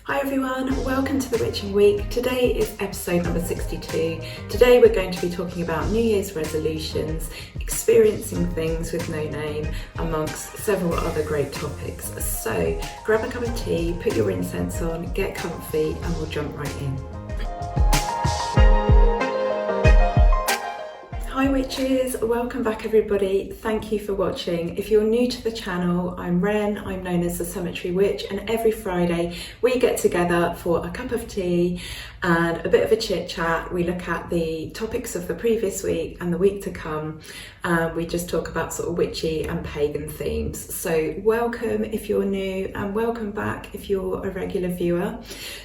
Hi everyone, welcome to the Witching Week. Today is episode number 62. Today we're going to be talking about New Year's resolutions, experiencing things with no name, amongst several other great topics. So grab a cup of tea, put your incense on, get comfy, and we'll jump right in. Hi witches, welcome back everybody. Thank you for watching. If you're new to the channel, I'm Wren, I'm known as the Cemetery Witch, and every Friday we get together for a cup of tea and a bit of a chit chat. We look at the topics of the previous week and the week to come. We just talk about sort of witchy and pagan themes. So welcome if you're new, and welcome back if you're a regular viewer.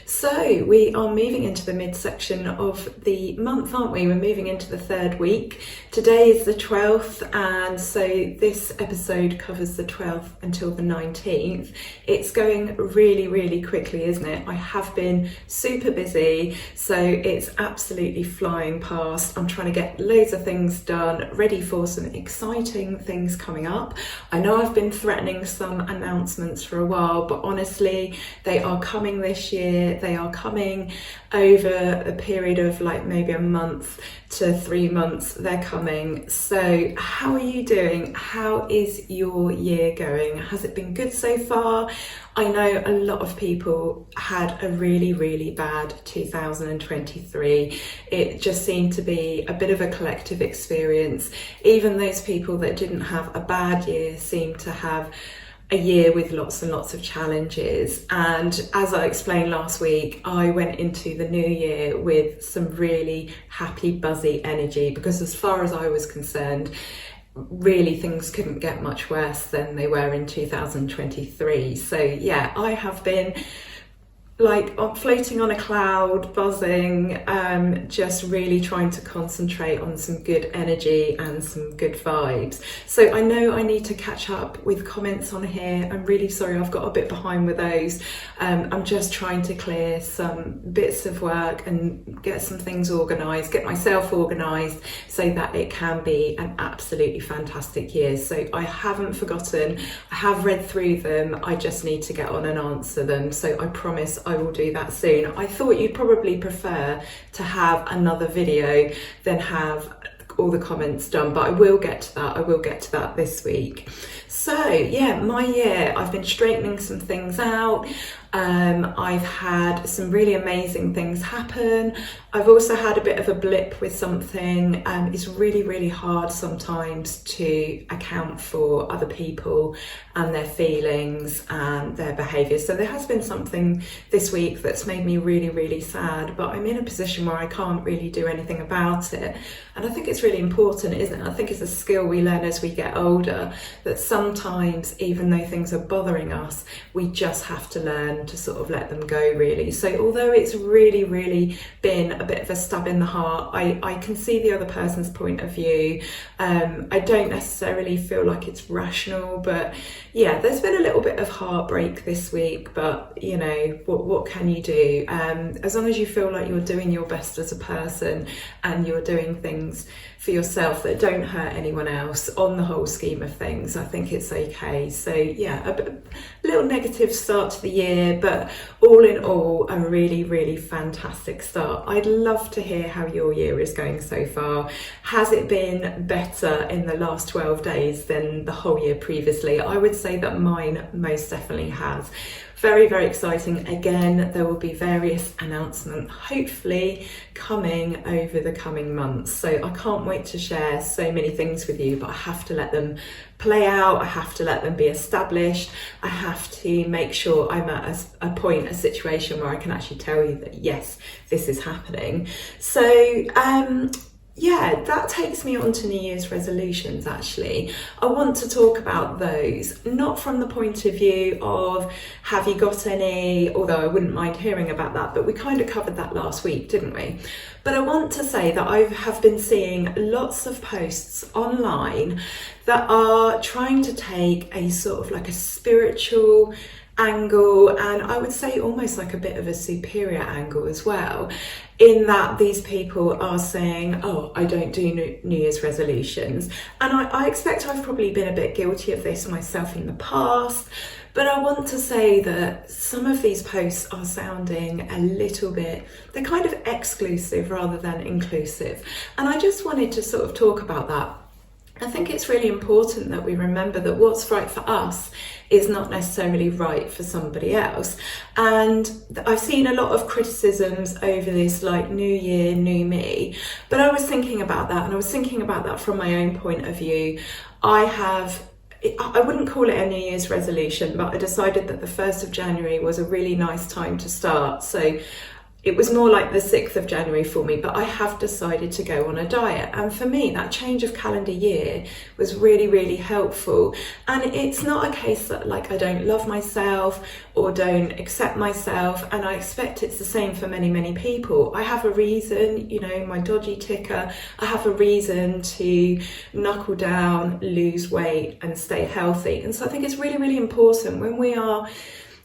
So we are moving into the midsection of the month, aren't we? We're moving into the third week. Today is the 12th, and so this episode covers the 12th until the 19th. It's going really quickly, isn't it? I have been super busy, so it's absolutely flying past. I'm trying to get loads of things done, ready for some exciting things coming up. I know I've been threatening some announcements for a while, but honestly, they are coming this year. They are coming over a period of like maybe a month to 3 months. They're coming. So how are you doing? How is your year going? Has it been good so far? I know a lot of people had a really bad 2023. It just seemed to be a bit of a collective experience. Even those people that didn't have a bad year seemed to have a year with lots and lots of challenges. And as I explained last week, I went into the new year with some really happy, buzzy energy, because as far as I was concerned, really things couldn't get much worse than they were in 2023. So yeah, I have been like floating on a cloud, buzzing, just really trying to concentrate on some good energy and some good vibes. So I know I need to catch up with comments on here. I'm really sorry, I've got a bit behind with those. I'm just trying to clear some bits of work and get some things organised, get myself organised so that it can be an absolutely fantastic year. So I haven't forgotten, I have read through them, I just need to get on and answer them. So I promise I will do that soon. I thought you'd probably prefer to have another video than have all the comments done, but I will get to that. I will get to that this week. So yeah, my year, I've been straightening some things out. I've had some really amazing things happen. I've also had a bit of a blip with something. It's really hard sometimes to account for other people and their feelings and their behaviour. So there has been something this week that's made me really sad, but I'm in a position where I can't really do anything about it. And I think it's really important, isn't it? I think it's a skill we learn as we get older, that sometimes, even though things are bothering us, we just have to learn to sort of let them go, really. So although it's really been a bit of a stab in the heart, I can see the other person's point of view. I don't necessarily feel like it's rational, but yeah, there's been a little bit of heartbreak this week, but you know, what can you do? As long as you feel like you're doing your best as a person and you're doing things for yourself that don't hurt anyone else, on the whole scheme of things, I think it's okay. So yeah, a little negative start to the year, but all in all, a really fantastic start. I'd love to hear how your year is going so far. Has it been better in the last 12 days than the whole year previously? I would say that mine most definitely has. Very exciting. Again, there will be various announcements hopefully coming over the coming months. So I can't wait to share so many things with you, but I have to let them play out. I have to let them be established. I have to make sure I'm at a point, a situation where I can actually tell you that yes, this is happening. So yeah, that takes me on to New Year's resolutions. Actually, I want to talk about those, not from the point of view of have you got any, although I wouldn't mind hearing about that, but we kind of covered that last week, didn't we? But I want to say that I have been seeing lots of posts online that are trying to take a sort of like a spiritual angle, and I would say almost like a bit of a superior angle as well, in that these people are saying, oh, I don't do New Year's resolutions. And I expect I've probably been a bit guilty of this myself in the past, But I want to say that some of these posts are sounding a little bit, they're kind of exclusive rather than inclusive. And I just wanted to sort of talk about that. I think it's really important that we remember that what's right for us is not necessarily right for somebody else. And I've seen a lot of criticisms over this, like new year, new me. But I was thinking about that, and I was thinking about that from my own point of view. I wouldn't call it a New Year's resolution, but I decided that the 1st of January was a really nice time to start. So it was more like the 6th of January for me, but I have decided to go on a diet. And for me, that change of calendar year was really, really helpful. And it's not a case that like I don't love myself or don't accept myself. And I expect it's the same for many, many people. I have a reason, you know, my dodgy ticker, I have a reason to knuckle down, lose weight and stay healthy. And so I think it's really, really important when we are,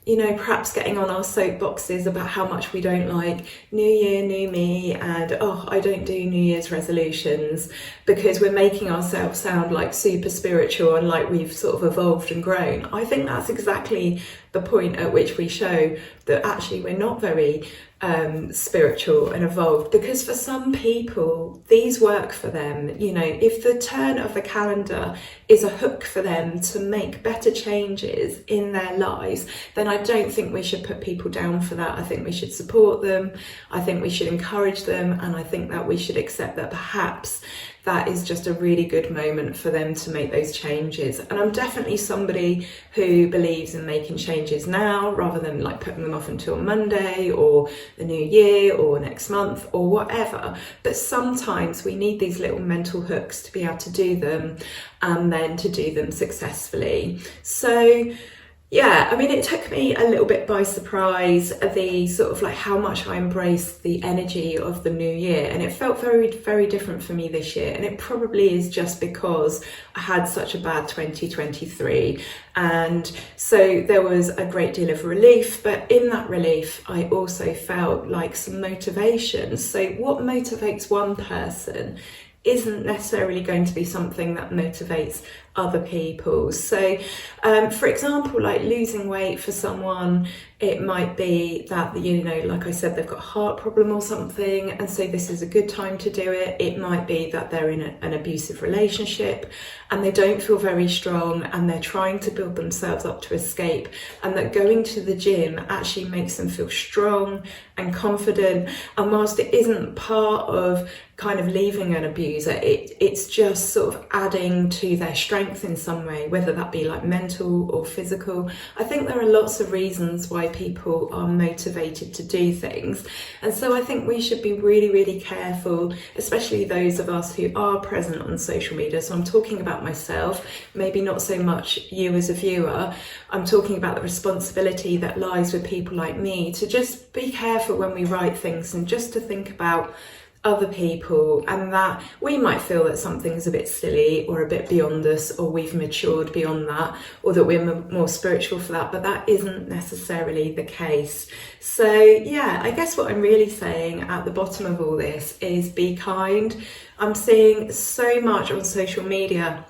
you know, perhaps getting on our soapboxes about how much we don't like new year, new me, and oh, I don't do New Year's resolutions, because we're making ourselves sound like super spiritual and like we've sort of evolved and grown. I think that's exactly the point at which we show that actually we're not very spiritual and evolved, because for some people these work for them. You know, if the turn of the calendar is a hook for them to make better changes in their lives, then I don't think we should put people down for that. I think we should support them, I think we should encourage them, and I think that we should accept that perhaps that is just a really good moment for them to make those changes. And I'm definitely somebody who believes in making changes now rather than like putting them off until Monday or the new year or next month or whatever. But sometimes we need these little mental hooks to be able to do them and then to do them successfully. So yeah, I mean, it took me a little bit by surprise, the sort of like how much I embraced the energy of the new year, and it felt very, very different for me this year. And it probably is just because I had such a bad 2023, and so there was a great deal of relief, but in that relief I also felt like some motivation. So what motivates one person isn't necessarily going to be something that motivates other people. So for example, like losing weight for someone, it might be that, you know, like I said, they've got a heart problem or something, and so this is a good time to do it. It might be that they're in an abusive relationship and they don't feel very strong and they're trying to build themselves up to escape, and that going to the gym actually makes them feel strong and confident. And whilst it isn't part of kind of leaving an abuser, it's just sort of adding to their strength in some way, whether that be like mental or physical. I think there are lots of reasons why people are motivated to do things, and so I think we should be really, really careful, especially those of us who are present on social media. So I'm talking about myself, maybe not so much you as a viewer. I'm talking about the responsibility that lies with people like me to just be careful when we write things and just to think about other people, and that we might feel that something's a bit silly or a bit beyond us, or we've matured beyond that, or that we're more spiritual for that, but that isn't necessarily the case. So yeah, I guess what I'm really saying at the bottom of all this is be kind. I'm seeing so much on social media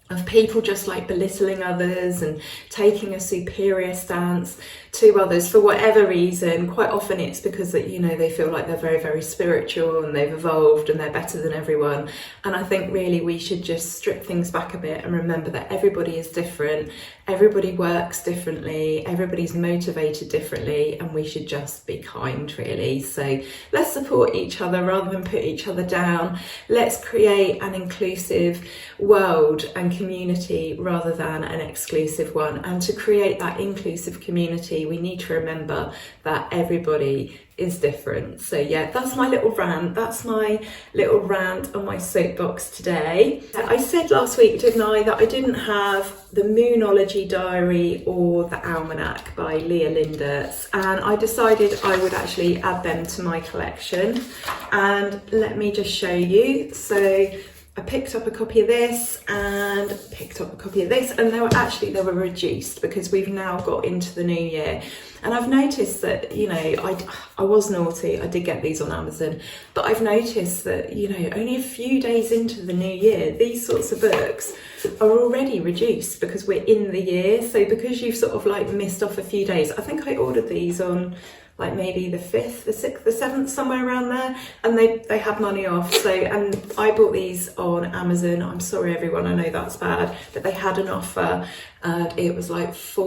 of people just like belittling others and taking a superior stance to others for whatever reason. Quite often it's because that, you know, they feel like they're very, very spiritual and they've evolved and they're better than everyone. And I think really we should just strip things back a bit and remember that everybody is different, everybody works differently, everybody's motivated differently, and we should just be kind, really. So let's support each other rather than put each other down. Let's create an inclusive world and community rather than an exclusive one. And to create that inclusive community, we need to remember that everybody is different. So yeah, that's my little rant. That's my little rant on my soapbox today. I said last week, didn't I, that I didn't have the Moonology Diary or the Almanac by Leah Lindertz, and I decided I would actually add them to my collection. And let me just show you. So I picked up a copy of this and picked up a copy of this, and they were reduced because we've now got into the new year. And I've noticed that, you know, I was naughty, I did get these on Amazon, but I've noticed that, you know, only a few days into the new year, these sorts of books are already reduced because we're in the year. So because you've sort of like missed off a few days, I think I ordered these on like maybe the 5th, the 6th, the 7th, somewhere around there, and they had money off. So, and I bought these on Amazon. I'm sorry everyone, I know that's bad, but they had an offer and it was like 3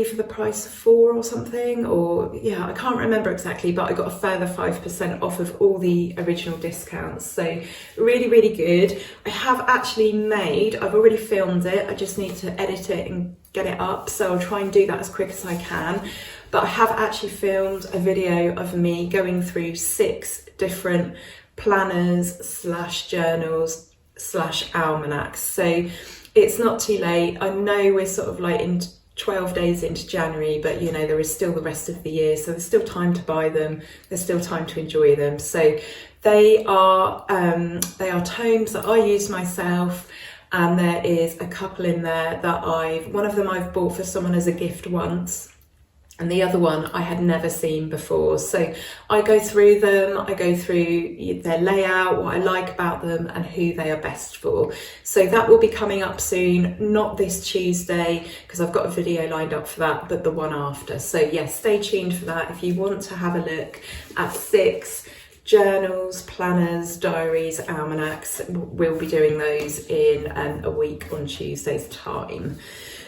for the price of 4 or something, or yeah, I can't remember exactly, but I got a further 5% off of all the original discounts. So really, really good. I have actually I've already filmed it, I just need to edit it and get it up, so I'll try and do that as quick as I can. But I have actually filmed a video of me going through 6 different planners / journals / almanacs. So it's not too late. I know we're sort of like in 12 days into January, but you know, there is still the rest of the year, so there's still time to buy them, there's still time to enjoy them. So they are tomes that I use myself, and there is a couple in there that one of them I've bought for someone as a gift once, and the other one I had never seen before. So I go through them, I go through their layout, what I like about them and who they are best for. So that will be coming up soon, not this Tuesday, because I've got a video lined up for that, but the one after. So yes, stay tuned for that. If you want to have a look at 6 journals, planners, diaries, almanacs, we'll be doing those in a week on Tuesday's time.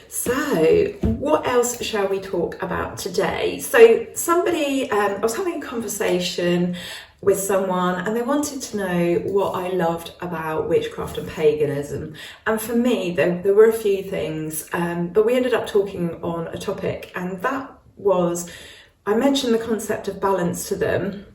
So what else shall we talk about today? So I was having a conversation with someone and they wanted to know what I loved about witchcraft and paganism. And for me, there were a few things, but we ended up talking on a topic, and that was, I mentioned the concept of balance to them.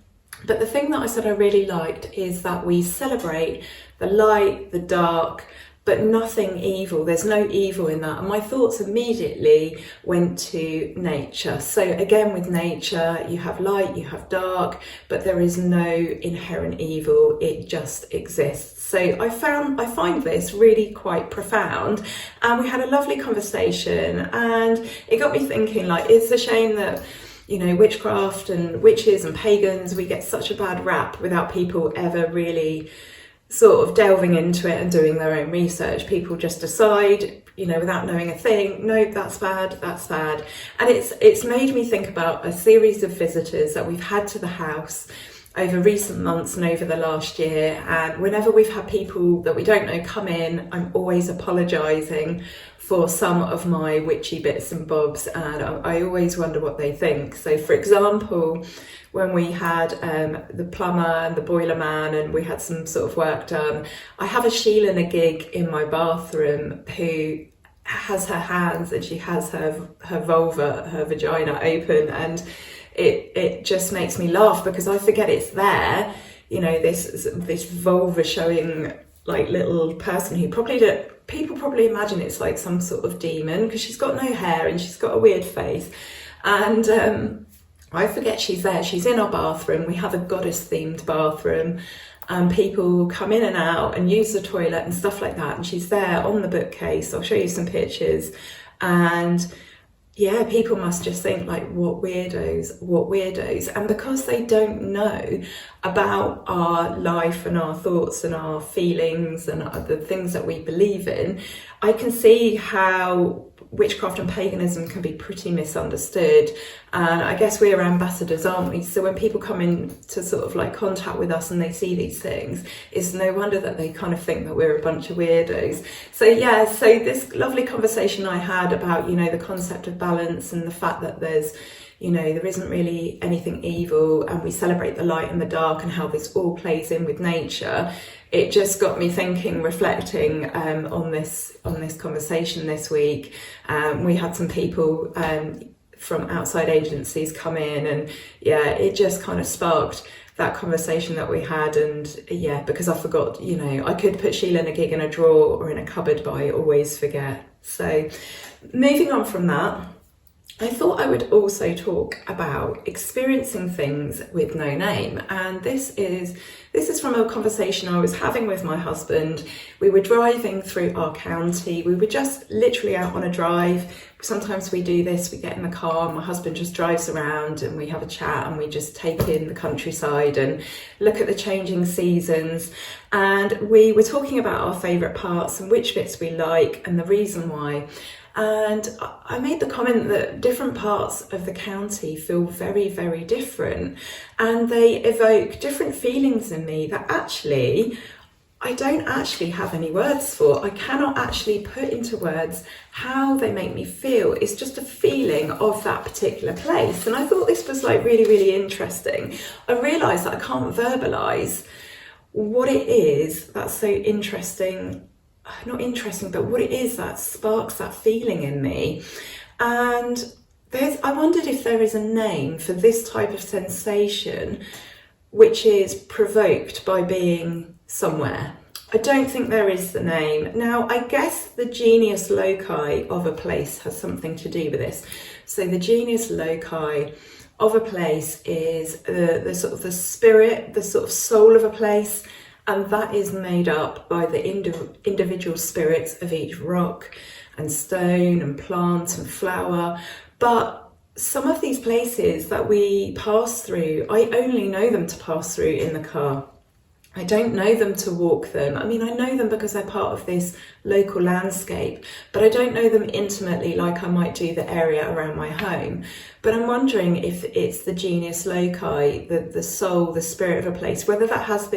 But the thing that I said I really liked is that we celebrate the light, the dark, but nothing evil. There's no evil in that. And my thoughts immediately went to nature. So again, with nature, you have light, you have dark, but there is no inherent evil. It just exists. So I find this really quite profound. And we had a lovely conversation, and it got me thinking, like, it's a shame that, you know, witchcraft and witches and pagans, we get such a bad rap without people ever really sort of delving into it and doing their own research. People just decide, you know, without knowing a thing, nope, that's bad, that's bad. And it's made me think about a series of visitors that we've had to the house over recent months and over the last year. And whenever we've had people that we don't know come in, I'm always apologising for some of my witchy bits and bobs, and I always wonder what they think. So for example, when we had the plumber and the boiler man and we had some sort of work done, I have a Sheila and a gig in my bathroom who has her hands and she has her vulva, her vagina open, and it just makes me laugh because I forget it's there, you know, this vulva showing like little person who people probably imagine it's like some sort of demon because she's got no hair and she's got a weird face. And I forget she's there. She's in our bathroom. We have a goddess themed bathroom, and people come in and out and use the toilet and stuff like that. And she's there on the bookcase. I'll show you some pictures. And yeah, people must just think like, what weirdos. And because they don't know about our life and our thoughts and our feelings and the things that we believe in, I can see how witchcraft and paganism can be pretty misunderstood. And I guess we're ambassadors, aren't we? So when people come into sort of like contact with us and they see these things, it's no wonder that they kind of think that we're a bunch of weirdos. So yeah, so this lovely conversation I had about, you know, the concept of balance and the fact that there's, you know, there isn't really anything evil, and we celebrate the light and the dark and how this all plays in with nature. It just got me thinking, reflecting on this conversation this week. We had some people from outside agencies come in, and yeah, it just kind of sparked that conversation that we had. And yeah, because I forgot, you know, I could put Sheila and a gig in a drawer or in a cupboard, but I always forget. So moving on from that, I thought I would also talk about experiencing things with no name, and this is from a conversation I was having with my husband. We were driving through our county. We were just literally out on a drive. Sometimes we do this, we get in the car, my husband just drives around and we have a chat and we just take in the countryside and look at the changing seasons. And we were talking about our favourite parts and which bits we like and the reason why. And I made the comment that different parts of the county feel very, very different, and they evoke different feelings in me that actually I don't actually have any words for. I cannot actually put into words how they make me feel. It's just a feeling of that particular place. And I thought this was like really, really interesting. I realised that I can't verbalise what it is that's so interesting. Not interesting, but what it is that sparks that feeling in me. And I wondered if there is a name for this type of sensation which is provoked by being somewhere. I don't think there is the name. Now, I guess the genius loci of a place has something to do with this. So the genius loci of a place is the sort of the spirit, the sort of soul of a place, and that is made up by the individual spirits of each rock and stone and plant and flower. But some of these places that we pass through, I only know them to pass through in the car. I don't know them to walk them. I mean, I know them because they're part of this local landscape, but I don't know them intimately like I might do the area around my home. But I'm wondering if it's the genius loci, the soul, the spirit of a place, whether that has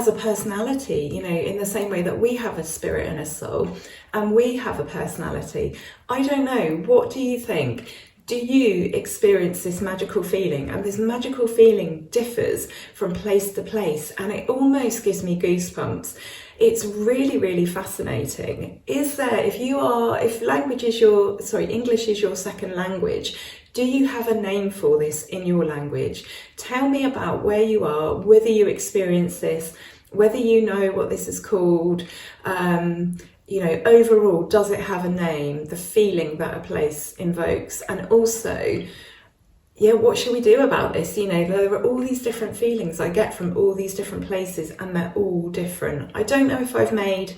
a personality, you know, in the same way that we have a spirit and a soul and we have a personality. I don't know. What do you think? Do you experience this magical feeling? And this magical feeling differs from place to place, and it almost gives me goosebumps. It's really, really fascinating. If English is your second language, do you have a name for this in your language? Tell me about where you are, whether you experience this, whether you know what this is called. Overall, does it have a name? The feeling that a place invokes, and also, what should we do about this? You know, there are all these different feelings I get from all these different places, and they're all different. I don't know if I've made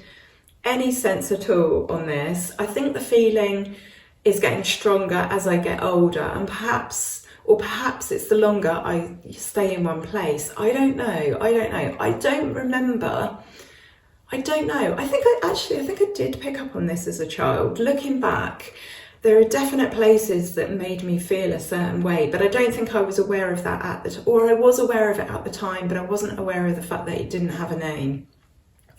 any sense at all on this. I think the feeling is getting stronger as I get older, and perhaps it's the longer I stay in one place. I don't know. I don't remember. I don't know. I think I did pick up on this as a child. Looking back, there are definite places that made me feel a certain way, but I don't think I was aware of that I was aware of it at the time, but I wasn't aware of the fact that it didn't have a name.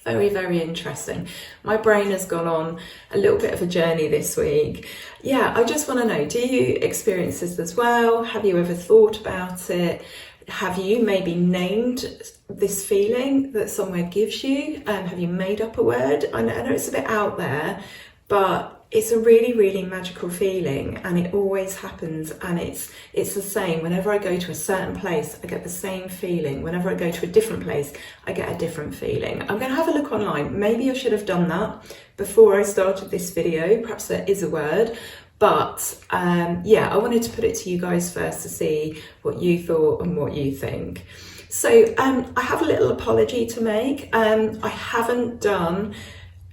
Very, very interesting. My brain has gone on a little bit of a journey this week. Yeah, I just want to know, do you experience this as well? Have you ever thought about it? Have you maybe named this feeling that somewhere gives you? Have you made up a word? I know it's a bit out there, but it's a really, really magical feeling, and it always happens, and it's the same. Whenever I go to a certain place, I get the same feeling. Whenever I go to a different place, I get a different feeling. I'm going to have a look online. Maybe I should have done that before I started this video. Perhaps there is a word. But I wanted to put it to you guys first to see what you thought and what you think. So I have a little apology to make. I haven't done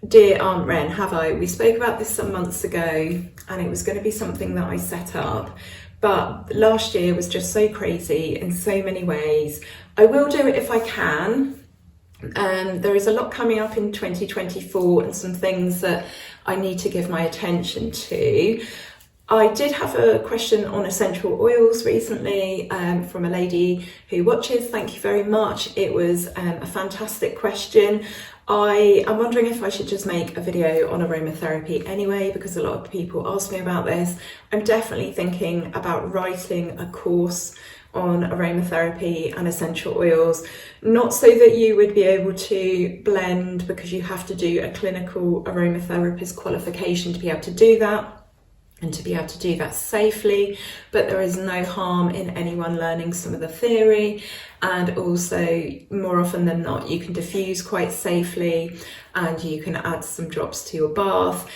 Dear Aunt Wren, have I? We spoke about this some months ago, and it was going to be something that I set up. But last year was just so crazy in so many ways. I will do it if I can. There is a lot coming up in 2024 and some things that I need to give my attention to. I did have a question on essential oils recently from a lady who watches. Thank you very much. It was a fantastic question. I am wondering if I should just make a video on aromatherapy anyway, because a lot of people ask me about this. I'm definitely thinking about writing a course on aromatherapy and essential oils, not so that you would be able to blend, because you have to do a clinical aromatherapist qualification to be able to do that, and to be able to do that safely, but there is no harm in anyone learning some of the theory, and also more often than not you can diffuse quite safely and you can add some drops to your bath.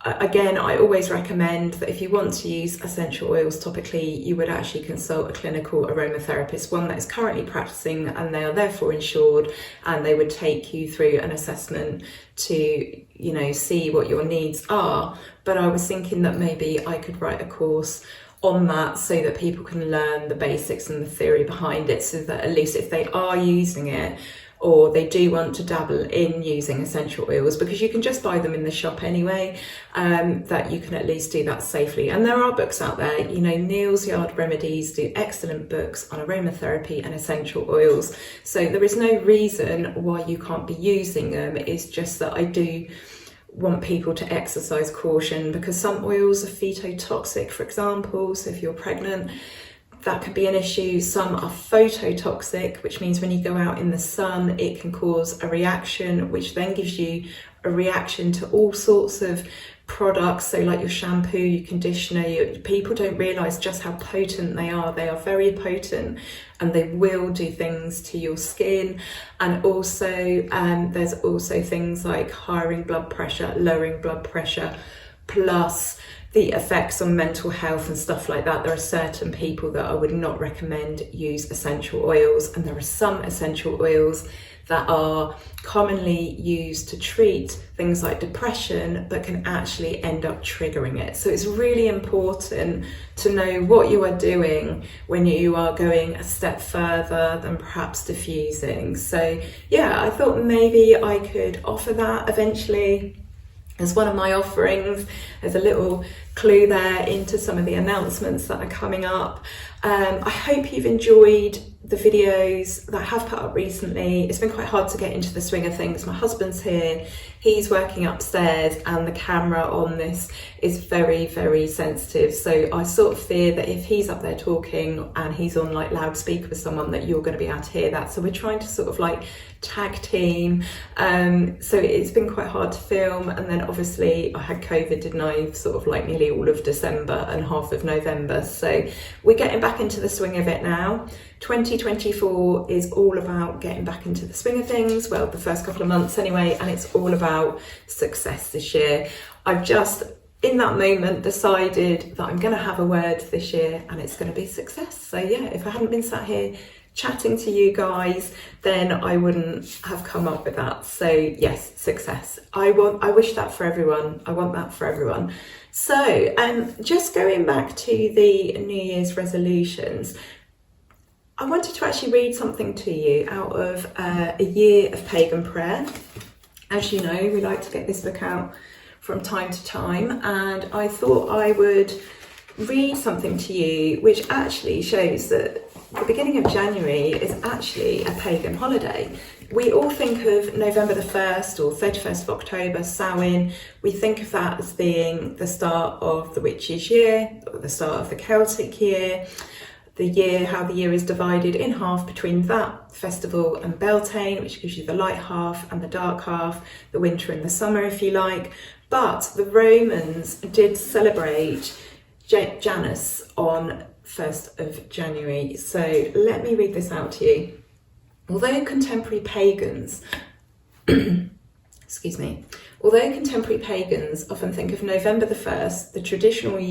Again, I always recommend that if you want to use essential oils topically, you would actually consult a clinical aromatherapist, one that is currently practicing, and they are therefore insured, and they would take you through an assessment to, you know, see what your needs are. But I was thinking that maybe I could write a course on that so that people can learn the basics and the theory behind it, so that at least if they are using it, or they do want to dabble in using essential oils, because you can just buy them in the shop anyway, that you can at least do that safely. And there are books out there, you know, Neil's Yard Remedies do excellent books on aromatherapy and essential oils. So there is no reason why you can't be using them. It's just that I do want people to exercise caution, because some oils are phytotoxic, for example. So if you're pregnant, that could be an issue. Some are phototoxic, which means when you go out in the sun, it can cause a reaction, which then gives you a reaction to all sorts of products. So like your shampoo, your conditioner, people don't realise just how potent they are. They are very potent, and they will do things to your skin. And also there's also things like lowering blood pressure, plus the effects on mental health and stuff like that. There are certain people that I would not recommend use essential oils, and there are some essential oils that are commonly used to treat things like depression, but can actually end up triggering it. So it's really important to know what you are doing when you are going a step further than perhaps diffusing. So yeah, I thought maybe I could offer that eventually as one of my offerings. There's a little clue there into some of the announcements that are coming up. I hope you've enjoyed the videos that I have put up recently. It's been quite hard to get into the swing of things. My husband's here, he's working upstairs, and the camera on this is very, very sensitive. So I sort of fear that if he's up there talking and he's on like loudspeaker with someone, that you're going to be able to hear that. So we're trying to sort of like tag team. So it's been quite hard to film. And then obviously I had COVID, didn't I? Sort of like nearly all of December and half of November. So we're getting back into the swing of it now. 2024 is all about getting back into the swing of things. Well, the first couple of months anyway, and it's all about success this year. I've just, in that moment, decided that I'm going to have a word this year, and it's going to be success. So yeah, if I hadn't been sat here chatting to you guys, then I wouldn't have come up with that. So yes, success. I wish that for everyone. I want that for everyone. So just going back to the New Year's resolutions, I wanted to actually read something to you out of A Year of Pagan Prayer. As you know, we like to get this book out from time to time, and I thought I would read something to you which actually shows that the beginning of January is actually a pagan holiday. We all think of November the 1st or 31st of October, Samhain. We think of that as being the start of the witches' year, or the start of the Celtic year. The year, how the year is divided in half between that festival and Beltane, which gives you the light half and the dark half, the winter and the summer, if you like. But the Romans did celebrate Janus on 1st of January. So let me read this out to you. Although contemporary pagans, although contemporary pagans often think of November the 1st, the traditional New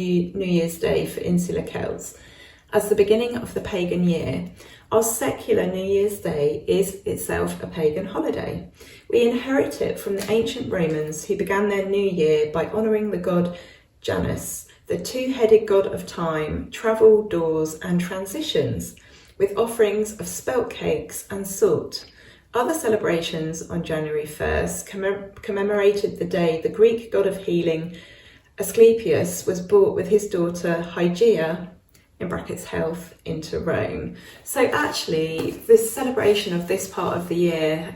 Year's Day for insular Celts, as the beginning of the pagan year, our secular New Year's Day is itself a pagan holiday. We inherit it from the ancient Romans, who began their new year by honouring the god Janus, the two-headed god of time, travel, doors and transitions, with offerings of spelt cakes and salt. Other celebrations on January 1st commemorated the day the Greek god of healing, Asclepius, was brought with his daughter Hygeia, in brackets health, into Rome. So actually this celebration of this part of the year,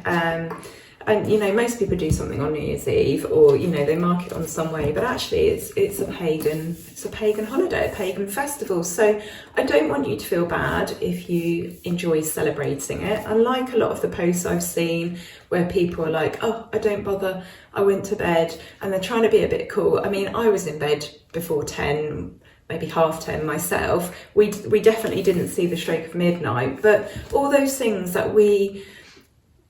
and you know, most people do something on New Year's Eve, or you know, they mark it on some way, but actually it's a pagan holiday, a pagan festival. So I don't want you to feel bad if you enjoy celebrating it. Unlike a lot of the posts I've seen where people are like, oh, I don't bother, I went to bed, and they're trying to be a bit cool. I mean, I was in bed before 10, maybe 10:30 myself. We definitely didn't see the stroke of midnight, but all those things that we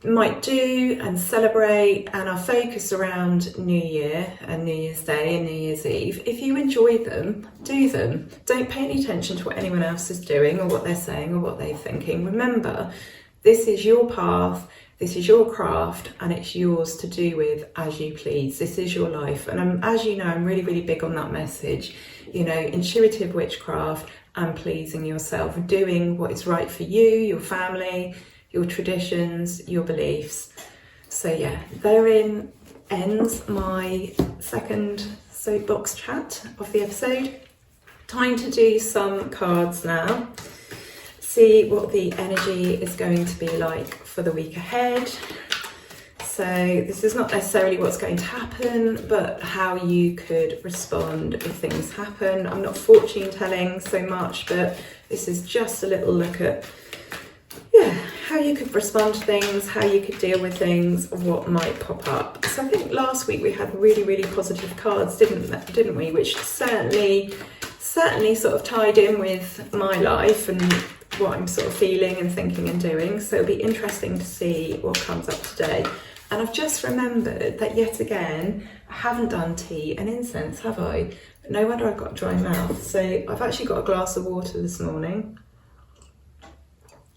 might do and celebrate and are focused around New Year and New Year's Day and New Year's Eve, if you enjoy them, do them. Don't pay any attention to what anyone else is doing or what they're saying or what they're thinking. Remember, this is your path, this is your craft, and it's yours to do with as you please. This is your life. And as you know, I'm really, really big on that message, you know, intuitive witchcraft and pleasing yourself, doing what is right for you, your family, your traditions, your beliefs. So yeah, therein ends my second soapbox chat of the episode. Time to do some cards now. See what the energy is going to be like for the week ahead. So this is not necessarily what's going to happen, but how you could respond if things happen. I'm not fortune telling so much, but this is just a little look at how you could respond to things, how you could deal with things, what might pop up. So I think last week we had really, really positive cards, didn't we? Which certainly sort of tied in with my life and what I'm sort of feeling and thinking and doing. So it'll be interesting to see what comes up today. And I've just remembered that yet again, I haven't done tea and incense, have I? No wonder I've got a dry mouth. So I've actually got a glass of water this morning.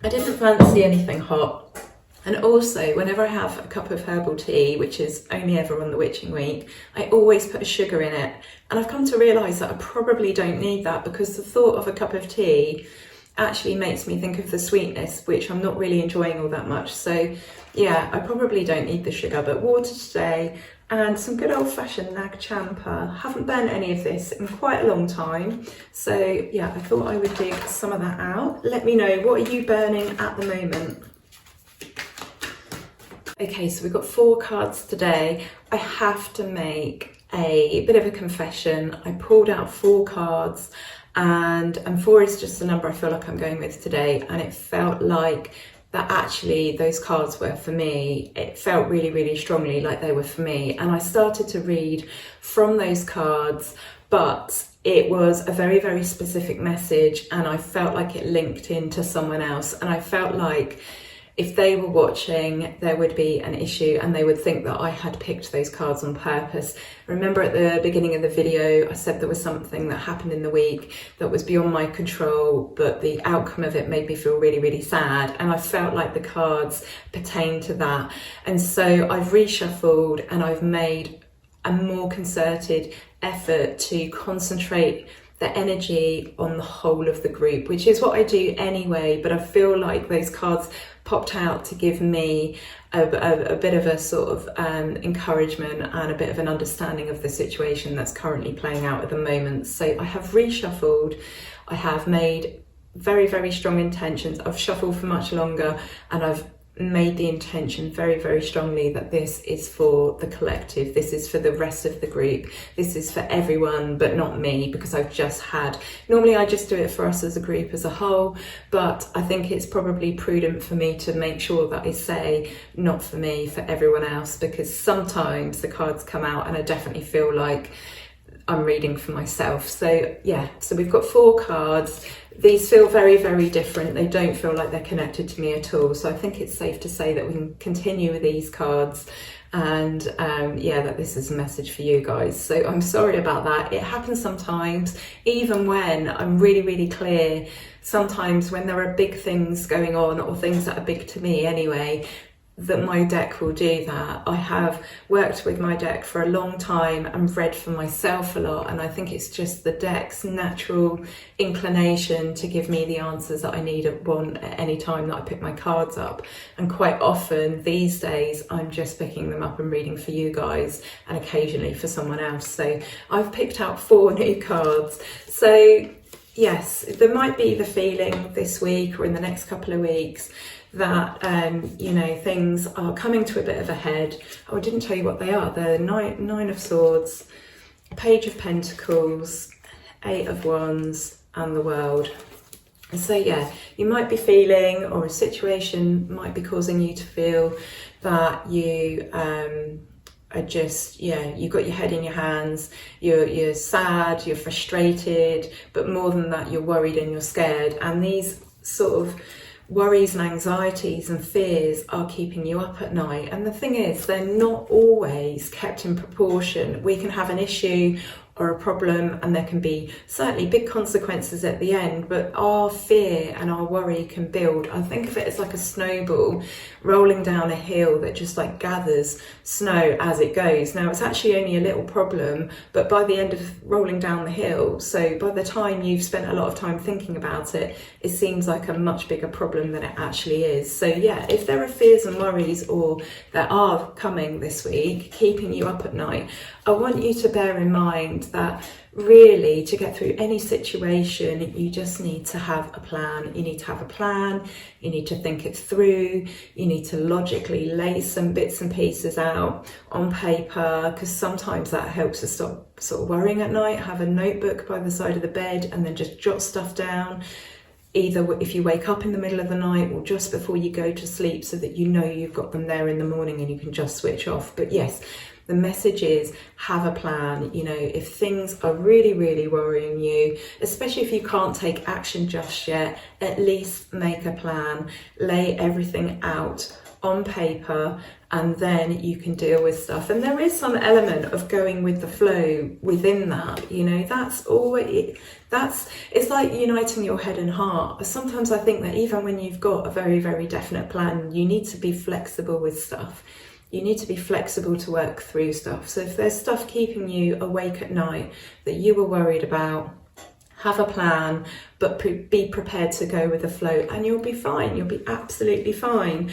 I didn't fancy anything hot, and also whenever I have a cup of herbal tea, which is only ever on the witching week, I always put a sugar in it, and I've come to realise that I probably don't need that, because the thought of a cup of tea actually makes me think of the sweetness, which I'm not really enjoying all that much. So yeah, I probably don't need the sugar, but water today and some good old-fashioned nag champa. Haven't burnt any of this in quite a long time, so yeah, I thought I would dig some of that out. Let me know, what are you burning at the moment? Okay, so we've got 4 cards today. I have to make a bit of a confession. I pulled out 4 cards, and 4 is just the number I feel like I'm going with today, and it felt like that actually those cards were for me. It felt really, really strongly like they were for me, and I started to read from those cards, but it was a very, very specific message, and I felt like it linked into someone else, and I felt like if they were watching, there would be an issue and they would think that I had picked those cards on purpose. Remember at the beginning of the video, I said there was something that happened in the week that was beyond my control, but the outcome of it made me feel really, really sad. And I felt like the cards pertained to that. And so I've reshuffled and I've made a more concerted effort to concentrate the energy on the whole of the group, which is what I do anyway, but I feel like those cards popped out to give me a bit of a sort of encouragement and a bit of an understanding of the situation that's currently playing out at the moment. So I have reshuffled, I have made very, very strong intentions. I've shuffled for much longer, and I've made the intention very, very strongly that this is for the collective, this is for the rest of the group, this is for everyone but not me, because I've just had, normally I just do it for us as a group as a whole, but I think it's probably prudent for me to make sure that I say not for me, for everyone else, because sometimes the cards come out and I definitely feel like I'm reading for myself. So yeah, so we've got 4 cards. These feel very, very different. They don't feel like they're connected to me at all. So I think it's safe to say that we can continue with these cards, and yeah, that this is a message for you guys. So I'm sorry about that. It happens sometimes, even when I'm really, really clear. Sometimes when there are big things going on, or things that are big to me anyway, that my deck will do that. I have worked with my deck for a long time and read for myself a lot, and I think it's just the deck's natural inclination to give me the answers that I need at any time that I pick my cards up. And quite often these days I'm just picking them up and reading for you guys, and occasionally for someone else. So I've picked out 4 new cards. So yes, there might be the feeling this week or in the next couple of weeks that you know, things are coming to a bit of a head. Oh, I didn't tell you what they are. The nine of Swords, Page of Pentacles, 8 of Wands, and the World. So yeah, you might be feeling, or a situation might be causing you to feel that you are just, yeah, you've got your head in your hands, you're sad, you're frustrated, but more than that, you're worried and you're scared. And these sort of worries and anxieties and fears are keeping you up at night. And the thing is, they're not always kept in proportion. We can have an issue or a problem and there can be certainly big consequences at the end, but our fear and our worry can build. I think of it as like a snowball rolling down a hill that just like gathers snow as it goes. Now it's actually only a little problem, but by the end of rolling down the hill, so by the time you've spent a lot of time thinking about it, it seems like a much bigger problem than it actually is. So yeah, if there are fears and worries, or there are coming this week, keeping you up at night, I want you to bear in mind that really, to get through any situation, you just need to have a plan. You need to have a plan, you need to think it through, you need to logically lay some bits and pieces out on paper, because sometimes that helps us stop sort of worrying at night. Have a notebook by the side of the bed and then just jot stuff down, either if you wake up in the middle of the night or just before you go to sleep, so that you know you've got them there in the morning and you can just switch off. But yes, the message is have a plan. You know, if things are really, really worrying you, especially if you can't take action just yet, at least make a plan, lay everything out on paper, and then you can deal with stuff. And there is some element of going with the flow within that, you know, it's like uniting your head and heart. Sometimes I think that even when you've got a very, very definite plan, you need to be flexible with stuff. You need to be flexible to work through stuff. So if there's stuff keeping you awake at night that you were worried about, have a plan, but be prepared to go with the flow, and you'll be fine. You'll be absolutely fine.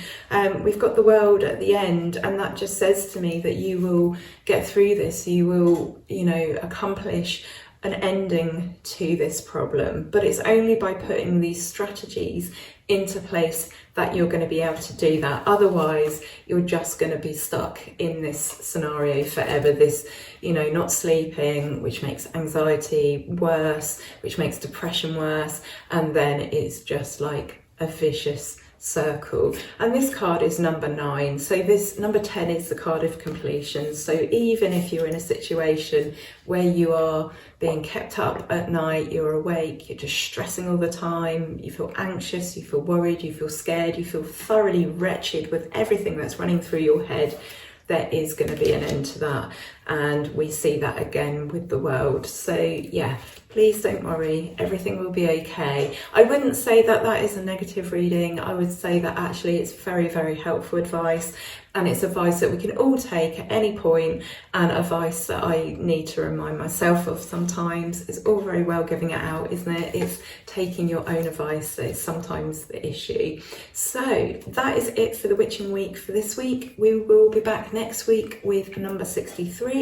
We've got the world at the end, and that just says to me that you will get through this. You will, accomplish an ending to this problem, but it's only by putting these strategies into place that you're going to be able to do that. Otherwise, you're just going to be stuck in this scenario forever. This, not sleeping, which makes anxiety worse, which makes depression worse, and then it's just like a vicious circle. And this card is number 9. So this number 10 is the card of completion. So even if you're in a situation where you are being kept up at night, you're awake, you're just stressing all the time, you feel anxious, you feel worried, you feel scared, you feel thoroughly wretched with everything that's running through your head, there is going to be an end to that. And we see that again with the world. So yeah, please don't worry, everything will be okay. I wouldn't say that that is a negative reading. I would say that actually it's very, very helpful advice, and it's advice that we can all take at any point, and advice that I need to remind myself of sometimes. It's all very well giving it out, isn't it? It's taking your own advice that is sometimes the issue. So that is it for the Witching Week for this week. We will be back next week with number 63.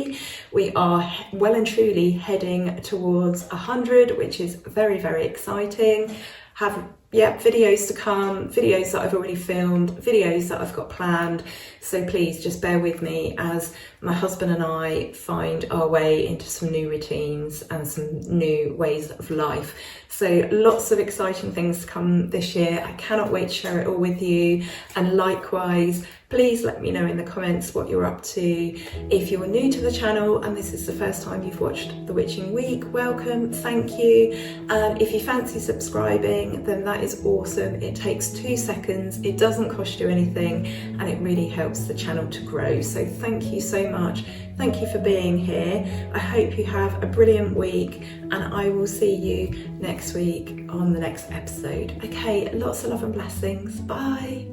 We are well and truly heading towards 100, which is very, very exciting. Have videos to come, videos that I've already filmed, videos that I've got planned. So please just bear with me as my husband and I find our way into some new routines and some new ways of life. So lots of exciting things to come this year. I cannot wait to share it all with you. And likewise, please let me know in the comments what you're up to. If you're new to the channel and this is the first time you've watched The Witching Week, welcome, thank you. And if you fancy subscribing, then that is awesome. It takes 2 seconds, it doesn't cost you anything, and it really helps the channel to grow. So thank you so much. Thank you for being here. I hope you have a brilliant week, and I will see you next week on the next episode. Okay, lots of love and blessings. Bye.